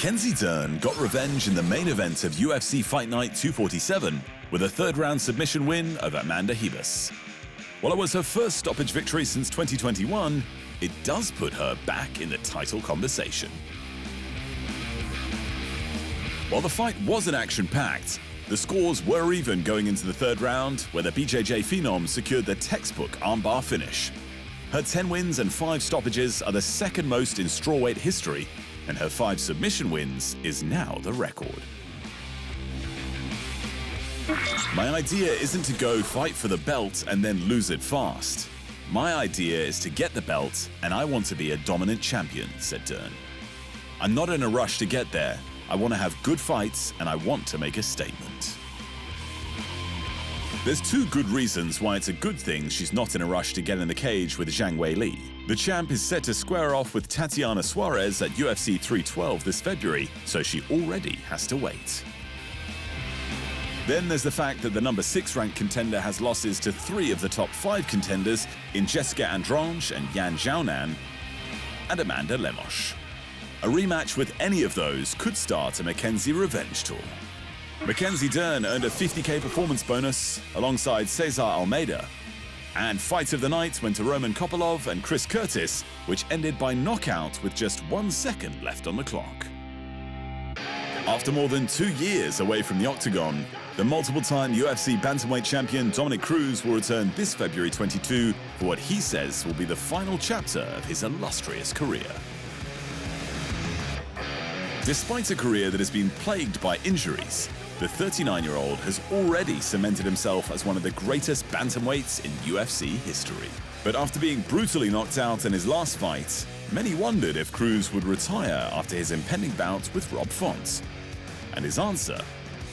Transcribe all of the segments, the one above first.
Mackenzie Dern got revenge in the main event of UFC Fight Night 247 with a third-round submission win over Amanda Ribas. While it was her first stoppage victory since 2021, it does put her back in the title conversation. While the fight wasn't action-packed, the scores were even going into the third round, where the BJJ phenom secured the textbook armbar finish. Her 10 wins and 5 stoppages are the second most in strawweight history, and her 5 submission wins is now the record. My idea isn't to go fight for the belt and then lose it fast. My idea is to get the belt, and I want to be a dominant champion, said Dern. I'm not in a rush to get there. I want to have good fights, and I want to make a statement. There's 2 good reasons why it's a good thing she's not in a rush to get in the cage with Zhang Weili. The champ is set to square off with Tatiana Suarez at UFC 312 this February, so she already has to wait. Then there's the fact that the number 6 ranked contender has losses to 3 of the top 5 contenders in Jessica Andrange and Yan Xiaonan and Amanda Lemos. A rematch with any of those could start a Mackenzie revenge tour. Mackenzie Dern earned a $50K performance bonus alongside Cesar Almeida. And fight of the night went to Roman Kopylov and Chris Curtis, which ended by knockout with just 1 second left on the clock. After more than 2 years away from the Octagon, the multiple-time UFC bantamweight champion Dominick Cruz will return this February 22 for what he says will be the final chapter of his illustrious career. Despite a career that has been plagued by injuries, the 39-year-old has already cemented himself as one of the greatest bantamweights in UFC history. But after being brutally knocked out in his last fight, many wondered if Cruz would retire after his impending bout with Rob Font. And his answer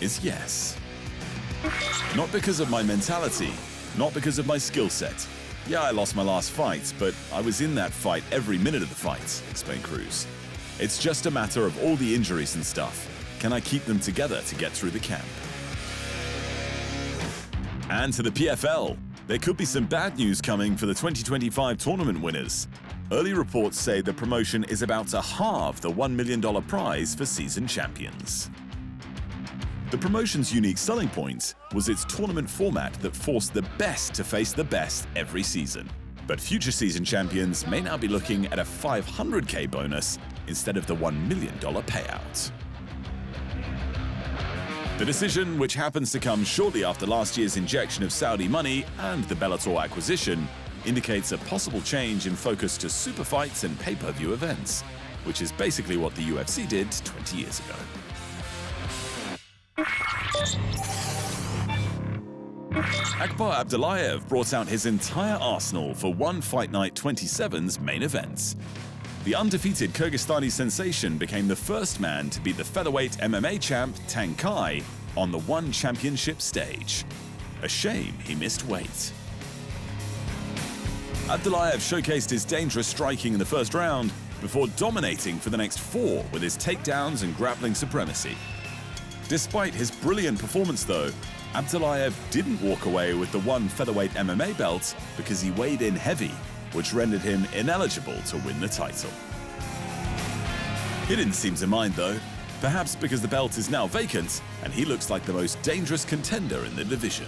is yes. Not because of my mentality, not because of my skill set. Yeah, I lost my last fight, but I was in that fight every minute of the fight, explained Cruz. It's just a matter of all the injuries and stuff. Can I keep them together to get through the camp? And to the PFL, there could be some bad news coming for the 2025 tournament winners. Early reports say the promotion is about to halve the $1 million prize for season champions. The promotion's unique selling point was its tournament format that forced the best to face the best every season. But future season champions may now be looking at a $500K bonus instead of the $1 million payout. The decision, which happens to come shortly after last year's injection of Saudi money and the Bellator acquisition, indicates a possible change in focus to super fights and pay-per-view events, which is basically what the UFC did 20 years ago. Akbar Abdullaev brought out his entire arsenal for one Fight Night 27's main event. The undefeated Kyrgyzstani sensation became the first man to beat the featherweight MMA champ Tang Kai on the One Championship stage. A shame he missed weight. Abdullaev showcased his dangerous striking in the first round before dominating for the next 4 with his takedowns and grappling supremacy. Despite his brilliant performance though, Abdullaev didn't walk away with the one featherweight MMA belt because he weighed in heavy, which rendered him ineligible to win the title. He didn't seem to mind though, perhaps because the belt is now vacant and he looks like the most dangerous contender in the division.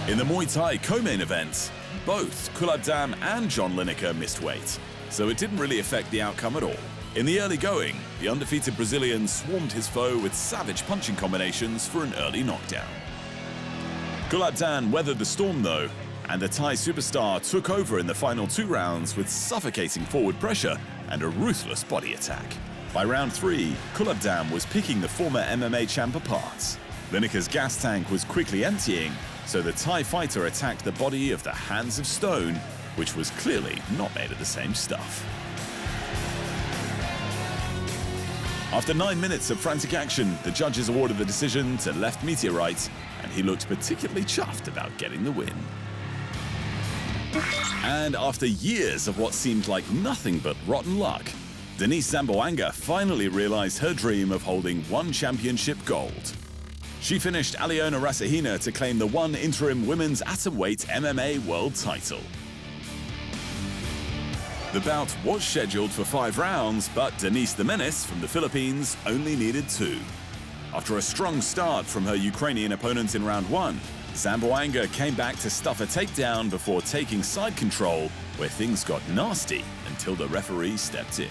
In the Muay Thai co-main event, both Kulab Dam and John Lineker missed weight, so it didn't really affect the outcome at all. In the early going, the undefeated Brazilian swarmed his foe with savage punching combinations for an early knockdown. Kulab Dam weathered the storm though, and the Thai superstar took over in the final 2 rounds with suffocating forward pressure and a ruthless body attack. By round 3, Kulab Dam was picking the former MMA champ apart. Lineker's gas tank was quickly emptying, so the Thai fighter attacked the body of the Hands of Stone, which was clearly not made of the same stuff. After 9 minutes of frantic action, the judges awarded the decision to Left Meteorite, and he looked particularly chuffed about getting the win. And after years of what seemed like nothing but rotten luck, Denice Zamboanga finally realized her dream of holding one championship gold. She finished Aliona Rasahina to claim the one interim women's atomweight MMA world title. The bout was scheduled for 5 rounds, but Denice the Menace from the Philippines only needed 2. After a strong start from her Ukrainian opponent in round 1, Zamboanga came back to stuff a takedown before taking side control, where things got nasty until the referee stepped in.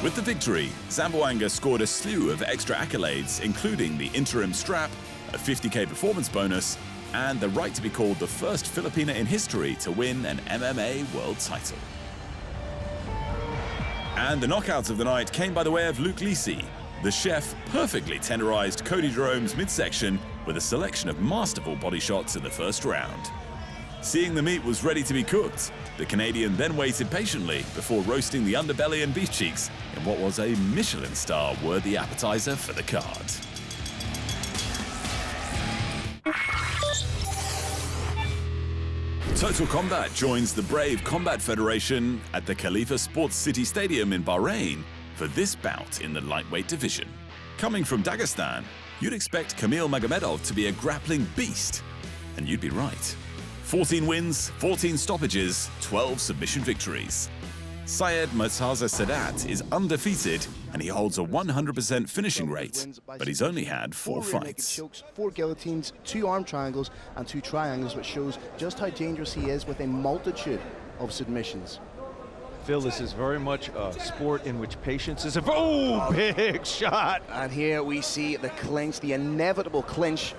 With the victory, Zamboanga scored a slew of extra accolades, including the interim strap, a $50K performance bonus, and the right to be called the first Filipina in history to win an MMA world title. And the knockouts of the night came by the way of Luke Lisi. The chef perfectly tenderized Cody Jerome's midsection with a selection of masterful body shots in the first round. Seeing the meat was ready to be cooked, the Canadian then waited patiently before roasting the underbelly and beef cheeks in what was a Michelin star-worthy appetizer for the card. Total Combat joins the Brave Combat Federation at the Khalifa Sports City Stadium in Bahrain for this bout in the lightweight division. Coming from Dagestan, you'd expect Kamil Magomedov to be a grappling beast, and you'd be right. 14 wins, 14 stoppages, 12 submission victories. Syed Murtaza Sadat is undefeated and he holds a 100% finishing rate, but he's only had 4 fights. Chokes, 4 guillotines, 2 arm triangles and 2 triangles, which shows just how dangerous he is with a multitude of submissions. Phil, this is very much a sport in which patience is big shot. And here we see the clinch, the inevitable clinch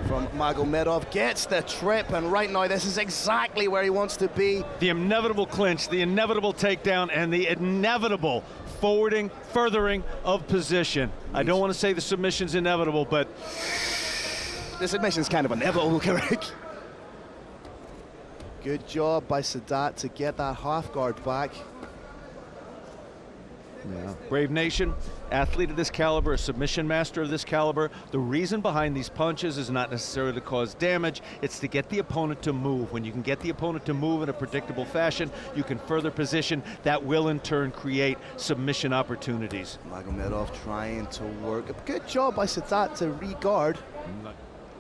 from Magomedov. Gets the trip, and right now this is exactly where he wants to be. The inevitable clinch, the inevitable takedown, and the inevitable furthering of position. I don't want to say the submission's inevitable, but the submission's kind of inevitable, correct? Good job by Sadat to get that half guard back. Yeah. Brave Nation, athlete of this caliber, a submission master of this caliber. The reason behind these punches is not necessarily to cause damage, it's to get the opponent to move. When you can get the opponent to move in a predictable fashion, you can further position. That will in turn create submission opportunities. Magomedov trying to work. A good job by Sadat to re-guard.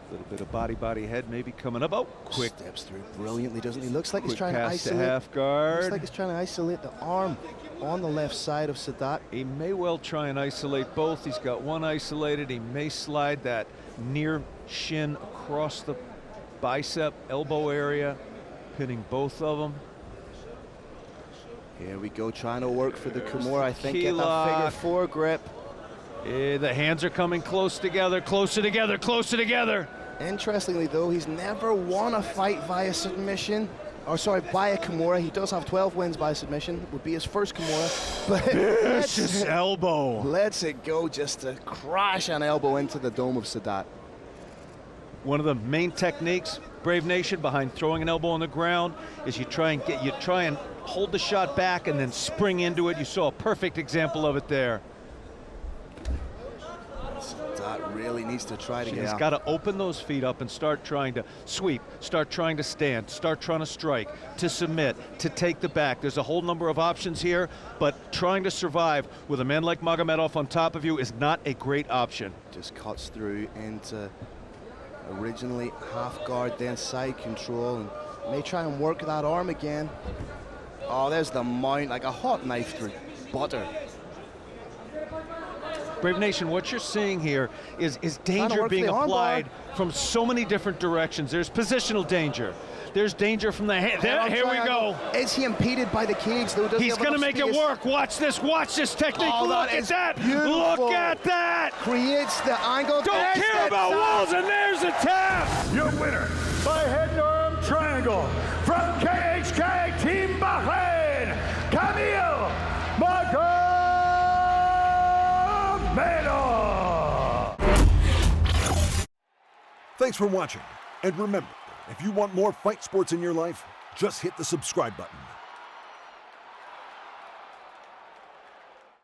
A little bit of body head maybe coming up. Oh, quick. Steps through brilliantly, doesn't he? Looks like he's trying to pass isolate. to half guard. Looks like he's trying to isolate the arm on the left side of Sadat. He may well try and isolate both. He's got one isolated. He may slide that near shin across the bicep, elbow area, pinning both of them. Here we go, trying to work for the Kimura. I think Key get that lock. figure 4 grip. The hands are coming close together, closer together, closer together. Interestingly though, he's never won a fight via submission. Or sorry, by a Kimura. He does have 12 wins by submission. It would be his first Kimura. But vicious elbow. Lets it go just to crash an elbow into the dome of Sadat. One of the main techniques, Brave Nation, behind throwing an elbow on the ground is you try and hold the shot back and then spring into it. You saw a perfect example of it there. Sadat really needs to try to get He's out. got to open those feet up and start trying to sweep, start trying to stand, start trying to strike, to submit, to take the back. There's a whole number of options here, but trying to survive with a man like Magomedov on top of you is not a great option. Just cuts through into originally half guard, then side control, and may try and work that arm again. Oh, there's the mount, like a hot knife through butter. Brave Nation, what you're seeing here is danger being applied from so many different directions. There's positional danger. There's danger from the hand. Here we go. Is he impeded by the cage, though? Does He's going to make it work. Watch this technique. Oh, Look at that. Beautiful. Look at that. Creates the angle. Don't care about walls, and there's a tap. Your winner by head and arm triangle from KHK Team Bahrain, Kamil Magomedov. Thanks for watching, and remember, if you want more fight sports in your life, just hit the subscribe button.